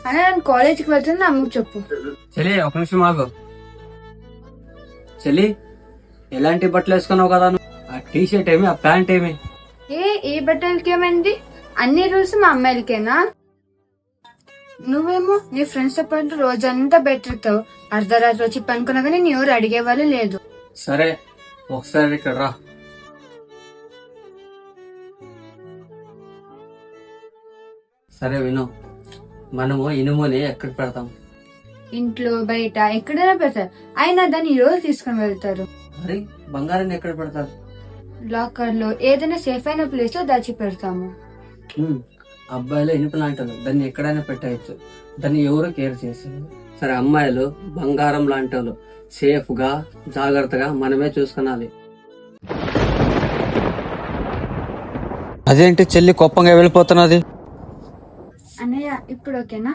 అనే నేను కాలేజీకి వెళ్తున్నా అమ్మకు చెప్పు. చెల్లి ఒక నిమిషం ఆగు. చెల్లి ఎలాంటి బట్టలు వేసుకున్నావు కదా నువ్వు? ఆ టీ షర్ట్ ఏమి, ఆ ప్యాంట్ ఏమి? ఏ బట్టలకి ఏమైంది? అన్ని రూల్స్ మా అమ్మాయిలకేనా? నువ్వేమో నీ ఫ్రెండ్స్ తో పాటు రోజంతా బెటర్తావు, అర్ధరాత్రి వచ్చి పనుకున్నా కానీ నీ ఎవరు అడిగేవాళ్ళు లేదు. సరే ఒకసారి ఇక్కడ రా. సరే విను, మనము ఇనుముని ఎక్కడ పెడతాం? ఇంట్లో బయట ఎక్కడైనా పెడతారు, అయినా దాన్ని ఈ రోజు తీసుకుని వెళ్తారు. మరి బంగారాన్ని ఎక్కడ పెడతారు? లాకర్ లో ఏదైనా సేఫ్ అయిన ప్లేస్ లో దాచి పెడతాము. అబ్బాయిలు ఇనుప లాంటి దాన్ని ఎక్కడైనా పెట్టవచ్చు, దాన్ని ఎవరు కేర్ చేస్తారు. సరే అమ్మాయిలు బంగారం లాంటి వాళ్ళు, సేఫ్ గా జాగ్రత్తగా మనమే చూసుకునాలి. అదేంటి చెల్లి కోపంగా వెళ్ళిపోతున్నది? అన్నయ్య ఇప్పుడు ఓకేనా?